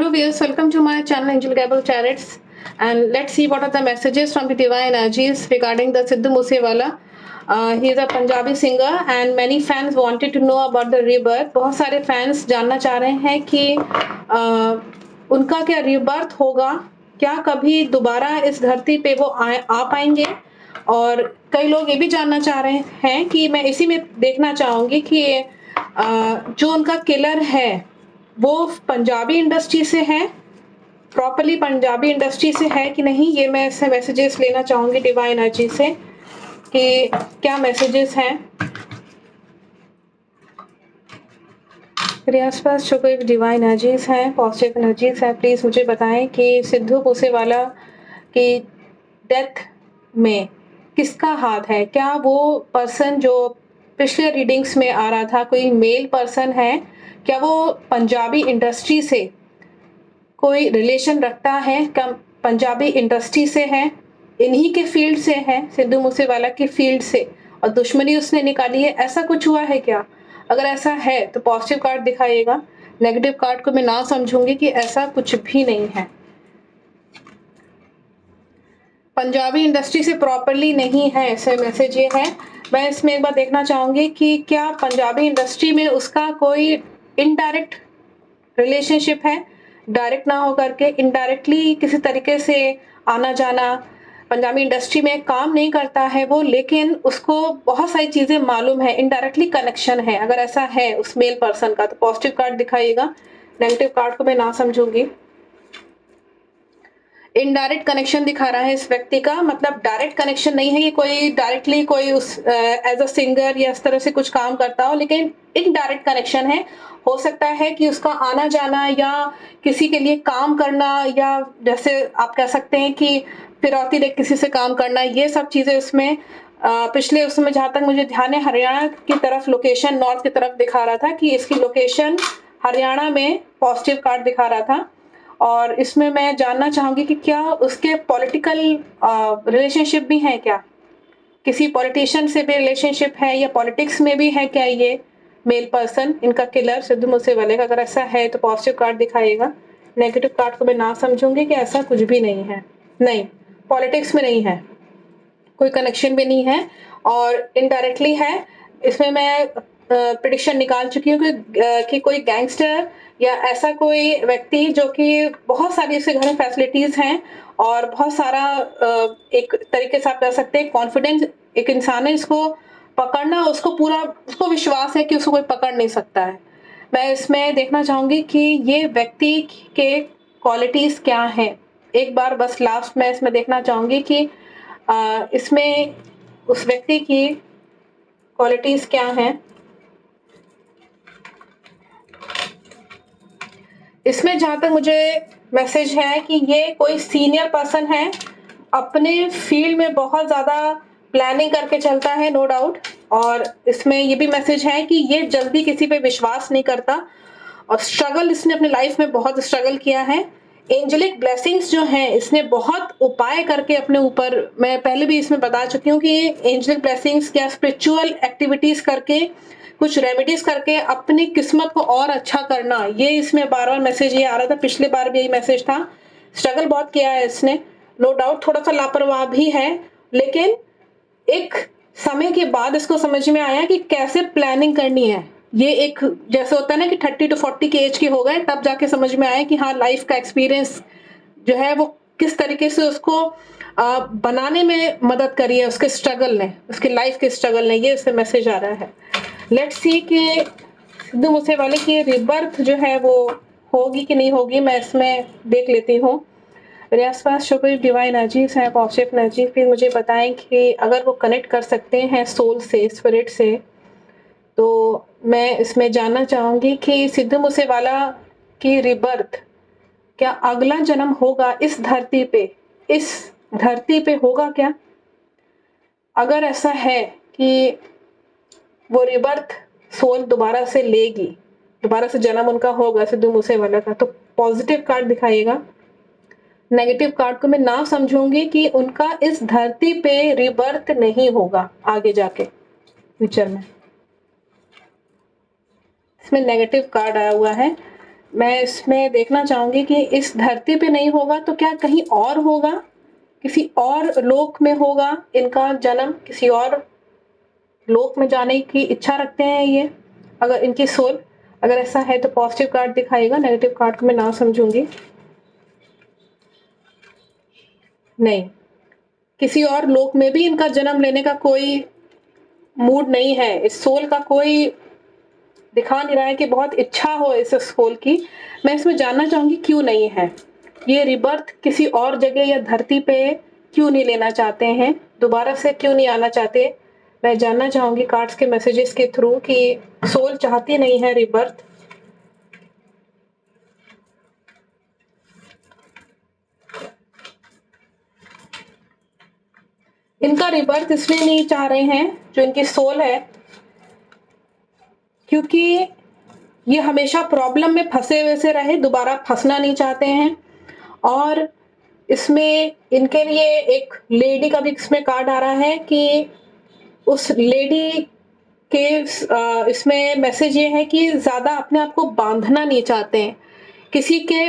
Hello viewers, welcome to my channel Angel Gable Chariots, and let's see what are the messages from the divine energies regarding the Sidhu Moosewala. He is a Punjabi singer and many fans wanted to know about the rebirth. बहुत सारे fans जानना चाह रहे हैं कि उनका क्या rebirth होगा, क्या कभी दोबारा इस धरती पे वो आ पाएंगे। और कई लोग ये भी जानना चाह रहे हैं कि मैं इसी में देखना चाहूंगी कि जो उनका किलर है वो पंजाबी इंडस्ट्री से है, प्रॉपरली पंजाबी इंडस्ट्री से है कि नहीं, ये मैं इससे मैसेजेस लेना चाहूंगी डिवाइन एनर्जी से कि क्या मैसेजेस हैं मेरे आसपास। जो कोई डिवाइन एनर्जीज हैं, पॉजिटिव एनर्जीज हैं, प्लीज मुझे बताएं कि सिद्धू मूसेवाला की डेथ में किसका हाथ है। क्या वो पर्सन जो पिछले रीडिंग्स में आ रहा था कोई मेल पर्सन है, क्या वो पंजाबी इंडस्ट्री से कोई रिलेशन रखता है, क्या पंजाबी इंडस्ट्री से है, इन्हीं के फील्ड से है, सिद्धू मूसेवाला के फील्ड से, और दुश्मनी उसने निकाली है, ऐसा कुछ हुआ है क्या। अगर ऐसा है तो पॉजिटिव कार्ड दिखाइएगा, नेगेटिव कार्ड को मैं ना समझूंगी कि ऐसा कुछ भी नहीं है। पंजाबी इंडस्ट्री से प्रॉपरली नहीं है, ऐसे मैसेज ये है। मैं इसमें एक बार देखना चाहूंगी कि क्या पंजाबी इंडस्ट्री में उसका कोई इनडायरेक्ट रिलेशनशिप है, डायरेक्ट ना हो करके इनडायरेक्टली किसी तरीके से आना जाना। पंजाबी इंडस्ट्री में काम नहीं करता है वो, लेकिन उसको बहुत सारी चीजें मालूम है, इनडायरेक्टली कनेक्शन है। अगर ऐसा है उस मेल पर्सन का तो पॉजिटिव कार्ड दिखाइएगा, नेगेटिव कार्ड को मैं ना समझूंगी। इनडायरेक्ट कनेक्शन दिखा रहा है इस व्यक्ति का, मतलब डायरेक्ट कनेक्शन नहीं है कि कोई डायरेक्टली कोई उस एज अ सिंगर या इस तरह से कुछ काम करता हो, लेकिन इनडायरेक्ट कनेक्शन है। हो सकता है कि उसका आना जाना या किसी के लिए काम करना, या जैसे आप कह सकते हैं कि फिरौती दे किसी से काम करना, ये सब चीजें इसमें पिछले उसमें जहां तक मुझे ध्यान है हरियाणा की तरफ लोकेशन, नॉर्थ की तरफ दिखा रहा था कि इसकी लोकेशन हरियाणा में पॉजिटिव कार्ड दिखा रहा था। और इसमें मैं जानना चाहूंगी कि क्या उसके पॉलिटिकल रिलेशनशिप भी है, क्या किसी पॉलिटिशियन से भी रिलेशनशिप है या पॉलिटिक्स में भी है क्या ये मेल पर्सन, इनका किलर सिद्धू मूसेवाले का। अगर ऐसा है तो पॉजिटिव कार्ड दिखाइएगा, नेगेटिव कार्ड को मैं ना समझूंगी कि ऐसा कुछ भी नहीं है। नहीं, पॉलिटिक्स में नहीं है, कोई कनेक्शन भी नहीं है और इनडायरेक्टली है। इसमें मैं प्रेडिक्शन निकाल चुकी हूँ कि कोई गैंगस्टर या ऐसा कोई व्यक्ति जो कि बहुत सारी उसके घर में फैसिलिटीज हैं और बहुत सारा एक तरीके से आप कह सकते हैं कॉन्फिडेंस एक इंसान है, इसको पकड़ना, उसको पूरा उसको विश्वास है कि उसको कोई पकड़ नहीं सकता है। मैं इसमें देखना चाहूंगी कि ये व्यक्ति के क्वालिटीज क्या हैं। एक बार बस लास्ट में इसमें देखना चाहूंगी कि इसमें उस व्यक्ति की क्वालिटीज क्या हैं। इसमें जहां तक मुझे मैसेज है कि ये कोई सीनियर पर्सन है, अपने फील्ड में बहुत ज्यादा प्लानिंग करके चलता है, नो डाउट। और इसमें ये भी मैसेज है कि ये जल्दी किसी पे विश्वास नहीं करता और स्ट्रगल, इसने अपने लाइफ में बहुत स्ट्रगल किया है। एंजेलिक ब्लेसिंग्स जो हैं, इसने बहुत उपाय करके अपने ऊपर, मैं पहले भी इसमें बता चुकी हूँ कि एंजेलिक ब्लेसिंग्स क्या स्पिरिचुअल एक्टिविटीज करके, कुछ रेमेडीज करके अपनी किस्मत को और अच्छा करना, ये इसमें बार बार मैसेज ये आ रहा था। पिछले बार भी यही मैसेज था। स्ट्रगल बहुत किया है इसने, नो डाउट, थोड़ा सा लापरवाह भी है, लेकिन एक समय के बाद इसको समझ में आया कि कैसे प्लानिंग करनी है। ये एक जैसे होता है ना कि 30 to 40 के एज के हो गए तब जाके समझ में आया कि हाँ, लाइफ का एक्सपीरियंस जो है वो किस तरीके से उसको बनाने में मदद करी है, उसके स्ट्रगल ने, उसके लाइफ के स्ट्रगल ने। ये इससे मैसेज आ रहा है। लेट्स सी कि सिद्धू मूसेवाले की रिबर्थ जो है वो होगी कि नहीं होगी, मैं इसमें देख लेती हूँ। मेरे आसपास जो कोई डिवाइन एनर्जीज हैं, पॉजिटिव एनर्जी, प्लीज मुझे बताएं कि अगर वो कनेक्ट कर सकते हैं सोल से, स्पिरिट से, तो मैं इसमें जानना चाहूंगी कि सिद्धू मूसेवाला की रिबर्थ क्या अगला जन्म होगा इस धरती पे, इस धरती पे होगा क्या। अगर ऐसा है कि वो रिबर्थ सोल दोबारा से लेगी, दोबारा से जन्म उनका होगा सिद्धू मूसेवाला का, तो पॉजिटिव कार्ड दिखाइएगा। नेगेटिव कार्ड को मैं ना समझूंगी कि उनका इस धरती पे रिबर्थ नहीं होगा आगे जाके फ्यूचर में। इसमें नेगेटिव कार्ड आया हुआ है, मैं इसमें देखना चाहूँगी कि इस धरती पे नहीं होगा तो क्या कहीं और होगा? किसी और लोक में होगा इनका जन्म? किसी और लोक में जाने की इच्छा रखते हैं ये? अगर इनकी सोल अगर ऐसा है तो पॉजिटिव कार्ड दिखाइएगा, नेगेटिव कार्ड को मैं ना समझूँगी। नहीं, किसी और लोक में भी इनका जन्म लेने का कोई मूड नहीं है। इस सोल का कोई दिखा नहीं रहा है कि बहुत इच्छा हो इस सोल की। मैं इसमें जानना चाहूँगी क्यों नहीं है? ये रीबर्थ किसी और जगह या धरती पे क्यों नहीं लेना चाहते हैं? दोबारा से क्यों नहीं आना चाहते? मैं जानना चाहूँगी कार्ड्स के मैसेजेस के थ्रू कि सोल चाहती नहीं है रीबर्थ। इनका रीबर्थ इसलिए नहीं चाह रहे हैं, जो इनकी सोल है, क्योंकि ये हमेशा प्रॉब्लम में फँसे हुए से रहे, दोबारा फँसना नहीं चाहते हैं। और इसमें इनके लिए एक लेडी का भी इसमें कार्ड आ रहा है कि उस लेडी के इसमें मैसेज ये है कि ज़्यादा अपने आप को बाँधना नहीं चाहते हैं। किसी के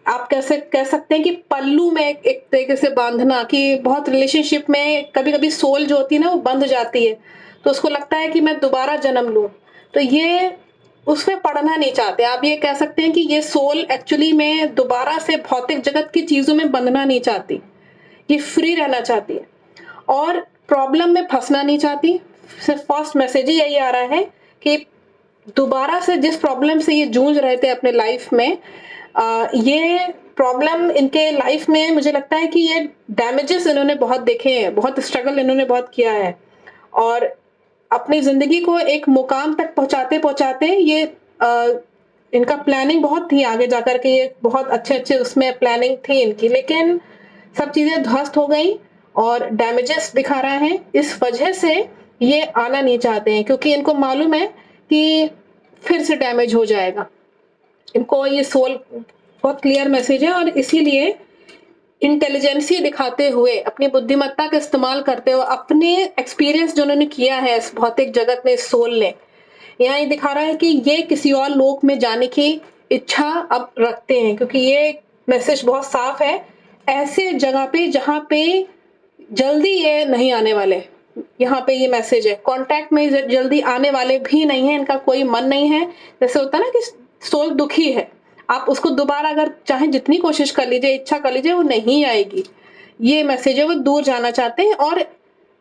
आप कह सकते हैं कि पल्लू में एक तरीके से बाँधना, कि बहुत रिलेशनशिप में कभी-कभी सोल जो होती है ना वो बंध जाती है। तो उसको लगता है कि मैं दोबारा जन्म लूँ। तो ये उसमें पड़ना नहीं चाहते। आप ये कह सकते हैं कि ये सोल एक्चुअली में दोबारा से भौतिक जगत की चीज़ों में बंधना नहीं चाहती। ये फ्री रहना चाहती है और प्रॉब्लम में फँसना नहीं चाहती। सिर्फ फर्स्ट मैसेज ही यही आ रहा है कि दोबारा से जिस प्रॉब्लम से ये जूझ रहे थे अपने लाइफ में, ये प्रॉब्लम इनके लाइफ में मुझे लगता है कि ये डैमेजेस इन्होंने बहुत देखे हैं, बहुत स्ट्रगल इन्होंने बहुत किया है और अपनी ज़िंदगी को एक मुकाम तक पहुँचाते-पहुँचाते ये इनका प्लानिंग बहुत थी आगे जाकर के, ये बहुत अच्छे-अच्छे उसमें प्लानिंग थी इनकी, लेकिन सब चीज़ें ध्वस्त हो गई और डैमेजेस दिखा रहा है। इस वजह से ये आना नहीं चाहते हैं, क्योंकि इनको मालूम है कि फिर से डैमेज हो जाएगा। इनको ये सोल बहुत क्लियर मैसेज है और इसीलिए इंटेलिजेंसी दिखाते हुए, अपनी बुद्धिमत्ता का इस्तेमाल करते हुए, अपने एक्सपीरियंस जो उन्होंने किया है इस भौतिक जगत में, इस सोल ने, यहाँ ये दिखा रहा है कि ये किसी और लोक में जाने की इच्छा अब रखते हैं, क्योंकि ये मैसेज बहुत साफ है। ऐसे जगह पे जहाँ पे जल्दी ये नहीं आने वाले, यहाँ पे ये मैसेज है। कॉन्टैक्ट में जल्दी आने वाले भी नहीं है, इनका कोई मन नहीं है। जैसे होता है ना कि सोल दुखी है, आप उसको दोबारा अगर चाहे जितनी कोशिश कर लीजिए, इच्छा कर लीजिए, वो नहीं आएगी। ये मैसेज है, वो दूर जाना चाहते हैं और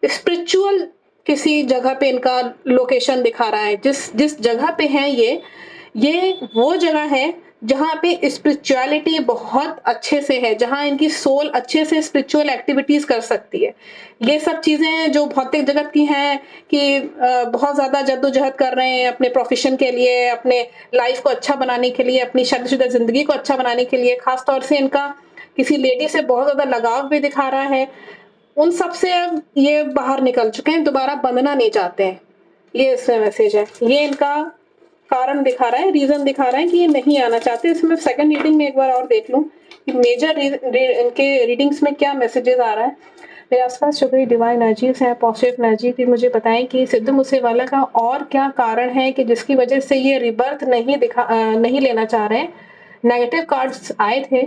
स्पिरिचुअल किसी जगह पे इनका लोकेशन दिखा रहा है। जिस जगह पे हैं ये वो जगह है जहाँ पे स्पिरिचुअलिटी बहुत अच्छे से है, जहाँ इनकी सोल अच्छे से स्पिरिचुअल एक्टिविटीज़ कर सकती है। ये सब चीज़ें जो भौतिक जगत की हैं कि बहुत ज़्यादा जद्दोजहद कर रहे हैं अपने प्रोफ़ेशन के लिए, अपने लाइफ़ को अच्छा बनाने के लिए, अपनी शादीशुदा ज़िंदगी को अच्छा बनाने के लिए, ख़ास तौर से इनका किसी लेडी से बहुत ज़्यादा लगाव भी दिखा रहा है। उन सब से अब ये बाहर निकल चुके हैं, दोबारा बंधना नहीं चाहते हैं। ये इसमें मैसेज है। ये इनका कारण दिखा रहा है, रीज़न दिखा रहा है कि ये नहीं आना चाहते। इसमें सेकंड रीडिंग में एक बार और देख लूँ कि मेजर इनके रीडिंग्स में क्या मैसेजेस आ रहा है। मेरे आस-पास जो भी डिवाइन एनर्जीज़ हैं, पॉजिटिव एनर्जी की, मुझे बताएँ कि सिद्धू मूसेवाला का और क्या कारण है कि जिसकी वजह से ये रीबर्थ नहीं लेना चाह रहे हैं। नेगेटिव कार्ड्स आए थे।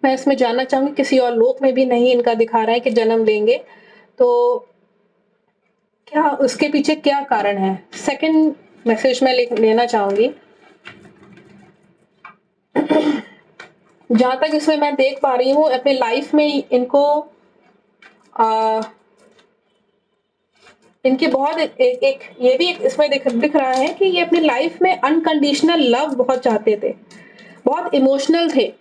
मैं इसमें जानना चाहूँगी किसी और लोक में भी नहीं इनका दिखा रहा है कि जन्म लेंगे। तो क्या उसके पीछे क्या कारण है? सेकंड मैसेज मैं लेना चाहूँगी। जहाँ तक इसमें मैं देख पा रही हूँ अपनी लाइफ में इनको इनकी बहुत एक ये भी एक इसमें दिख रहा है कि ये अपनी लाइफ में अनकंडीशनल लव बहुत चाहते थे, बहुत इमोशनल थे।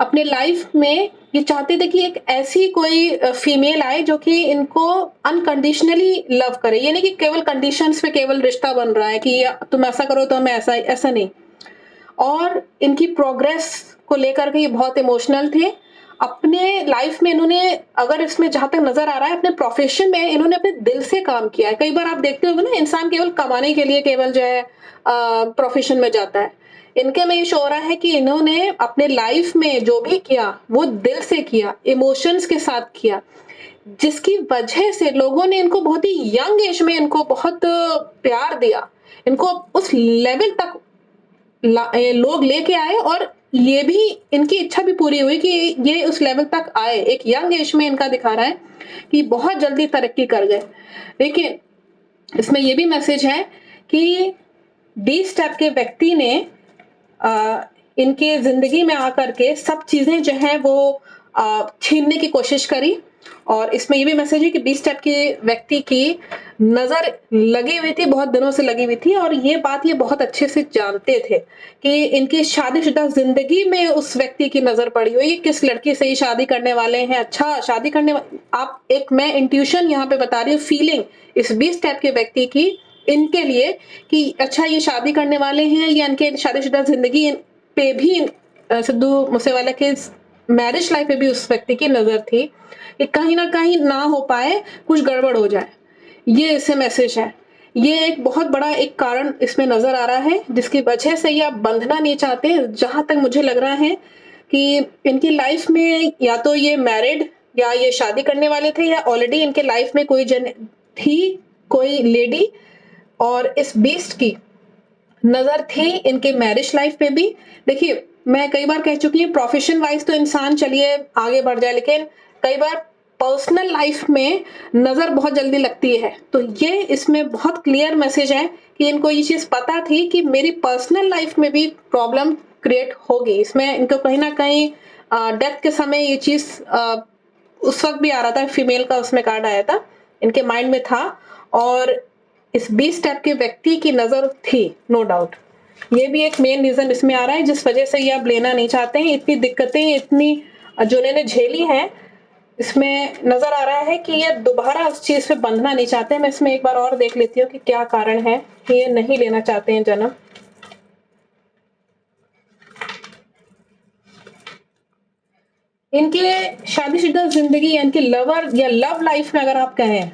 अपने लाइफ में ये चाहते थे कि एक ऐसी कोई फीमेल आए जो कि इनको अनकंडीशनली लव करे। ये नहीं कि केवल कंडीशंस पे केवल रिश्ता बन रहा है कि तुम ऐसा करो तो मैं ऐसा नहीं। और इनकी प्रोग्रेस को लेकर के ये बहुत इमोशनल थे। अपने लाइफ में इन्होंने, अगर इसमें जहाँ तक नज़र आ रहा है, अपने प्रोफ़ेशन में इन्होंने अपने दिल से काम किया है। कई बार आप देखते होंगे ना, इंसान केवल कमाने के लिए केवल जो है प्रोफ़ेशन में जाता है। इनके में ये शो हो रहा है कि इन्होंने अपने लाइफ में जो भी किया, वो दिल से किया, इमोशंस के साथ किया, जिसकी वजह से लोगों ने इनको बहुत ही यंग एज में इनको बहुत प्यार दिया। इनको उस लेवल तक लोग लेके आए और ये भी इनकी इच्छा भी पूरी हुई कि ये उस लेवल तक आए। एक यंग एज में इनका दिखा रहा है कि बहुत जल्दी तरक्की कर गए। लेकिन इसमें ये भी मैसेज है कि डी स्टेप के व्यक्ति ने इनके जिंदगी में आकर के सब चीजें जो है वो छीनने की कोशिश करी। और इसमें ये भी मैसेज है कि बी स्टेप के व्यक्ति की नजर लगी हुई थी, बहुत दिनों से लगी हुई थी, और ये बात ये बहुत अच्छे से जानते थे कि इनकी शादीशुदा जिंदगी में उस व्यक्ति की नजर पड़ी हुई, किस लड़की से ही शादी करने वाले हैं। अच्छा, शादी करने आप एक मैं इंट्यूशन यहाँ पे बता रही हूँ, फीलिंग इस बी स्टेप के व्यक्ति की इनके लिए कि अच्छा ये शादी करने वाले हैं, या इनके शादीशुदा जिंदगी पे भी सिद्धू मूसेवाला के मैरिज लाइफ पे भी उस व्यक्ति की नजर थी कि कहीं ना कहीं ना हो पाए, कुछ गड़बड़ हो जाए। ये इससे मैसेज है। ये एक बहुत बड़ा एक कारण इसमें नजर आ रहा है जिसकी वजह से ये आप बंधना नहीं चाहते। जहां तक मुझे लग रहा है कि इनकी लाइफ में या तो ये मैरिड या ये शादी करने वाले थे, या ऑलरेडी इनके लाइफ में कोई जन थी, कोई लेडी, और इस बीस्ट की नजर थी इनके मैरिज लाइफ पे भी। देखिए, मैं कई बार कह चुकी हूँ प्रोफेशन वाइज तो इंसान चलिए आगे बढ़ जाए, लेकिन कई बार पर्सनल लाइफ में नजर बहुत जल्दी लगती है। तो ये इसमें बहुत क्लियर मैसेज है कि इनको ये चीज पता थी कि मेरी पर्सनल लाइफ में भी प्रॉब्लम क्रिएट होगी। इसमें इनको कहीं ना कहीं डेथ के समय ये चीज उस वक्त भी आ रहा था, फीमेल का उसमें कार्ड आया था, इनके माइंड में था, और इस बी स्टेप के व्यक्ति की नजर थी, नो डाउट। ये भी एक मेन रीजन इसमें आ रहा है जिस वजह से ये आप लेना नहीं चाहते हैं। इतनी दिक्कतें, इतनी जो इन्होंने झेली हैं, इसमें नजर आ रहा है कि ये दोबारा उस चीज पे बंधना नहीं चाहते। मैं इसमें एक बार और देख लेती हूँ कि क्या कारण है कि ये नहीं लेना चाहते हैं जन्म। इनके शादीशुदा जिंदगी, इनके लवर या लव लाइफ में अगर आप कहें,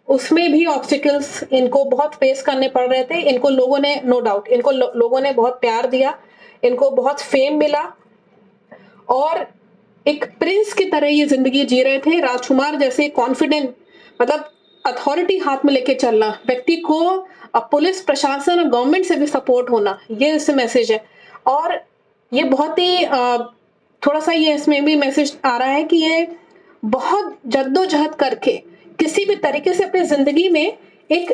उसमें भी ऑब्स्टिकल्स इनको बहुत फेस करने पड़ रहे थे। इनको लोगों ने, नो डाउट, इनको लोगों ने बहुत प्यार दिया, इनको बहुत फेम मिला, और एक प्रिंस की तरह ये जिंदगी जी रहे थे, राजकुमार जैसे कॉन्फिडेंट, मतलब अथॉरिटी हाथ में लेके चलना, व्यक्ति को पुलिस प्रशासन और गवर्नमेंट से भी सपोर्ट होना, ये इससे मैसेज है। और ये बहुत ही थोड़ा सा ये इसमें भी मैसेज आ रहा है कि ये बहुत जद्दोजहद करके किसी भी तरीके से अपनी जिंदगी में एक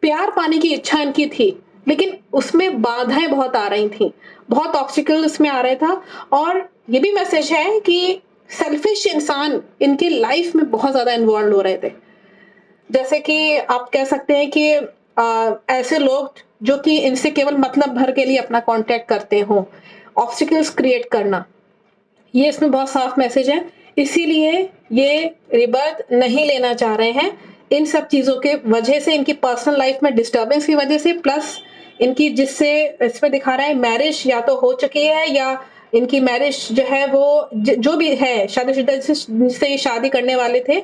प्यार पाने की इच्छा इनकी थी, लेकिन उसमें बाधाएं बहुत आ रही थी, बहुत ऑब्स्टिकल इसमें आ रहा था। और ये भी मैसेज है कि सेल्फिश इंसान इनकी लाइफ में बहुत ज्यादा इन्वॉल्व हो रहे थे। जैसे कि आप कह सकते हैं कि ऐसे लोग जो कि इनसे केवल मतलब भर के लिए अपना कांटेक्ट करते हो, ऑब्स्टिकल्स क्रिएट करना, ये इसमें बहुत साफ मैसेज है। इसीलिए ये रिबर्थ नहीं लेना चाह रहे हैं, इन सब चीजों के वजह से, इनकी पर्सनल लाइफ में डिस्टर्बेंस की वजह से, प्लस इनकी जिससे इसमें दिखा रहा है मैरिज या तो हो चुकी है, या इनकी मैरिज जो है वो जो भी है शादीशुदा जिससे शादी करने वाले थे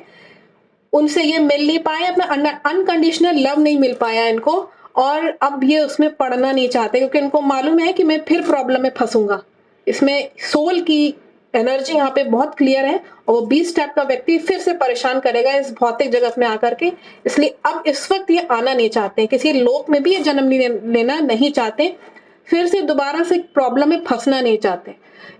उनसे ये मिल नहीं पाए, अपना अनकंडीशनल लव नहीं मिल पाया इनको, और अब ये उसमें पढ़ना नहीं चाहते क्योंकि इनको मालूम है कि मैं फिर प्रॉब्लम में फंसूंगा। इसमें सोल की एनर्जी यहाँ पे बहुत क्लियर है, और वो 20 स्टेप का व्यक्ति फिर से परेशान करेगा इस भौतिक जगत में आकर के। इसलिए अब इस वक्त ये आना नहीं चाहते, किसी लोक में भी ये जन्म लेना नहीं चाहते, फिर से दोबारा से प्रॉब्लम में फंसना नहीं चाहते।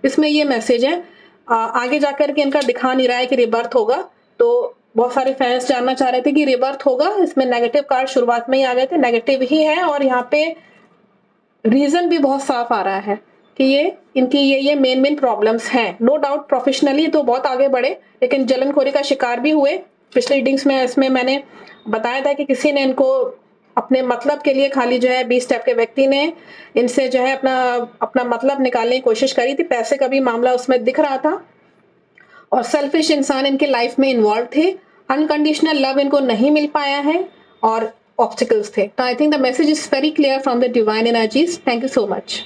इसमें ये मैसेज है। आगे जाकर के इनका दिखा नहीं रहा है कि रिबर्थ होगा, तो बहुत सारे फैंस जानना चाह रहे थे कि रिबर्थ होगा। इसमें नेगेटिव कार्ड शुरुआत में ही आ गए थे, नेगेटिव ही है, और यहाँ पे रीजन भी बहुत साफ आ रहा है कि ये इनकी ये मेन प्रॉब्लम्स हैं। नो डाउट प्रोफेशनली तो बहुत आगे बढ़े, लेकिन जलनखोरी का शिकार भी हुए। पिछले रीडिंग्स में इसमें मैंने बताया था कि किसी ने इनको अपने मतलब के लिए, खाली जो है 20 स्टेप के व्यक्ति ने इनसे जो है अपना मतलब निकालने की कोशिश करी थी, पैसे का भी मामला उसमें दिख रहा था, और सेल्फिश इंसान इनके लाइफ में इन्वॉल्व थे, अनकंडीशनल लव इनको नहीं मिल पाया है, और ऑब्स्टिकल्स थे। तो I think the message is very clear from the divine energies. Thank you so much.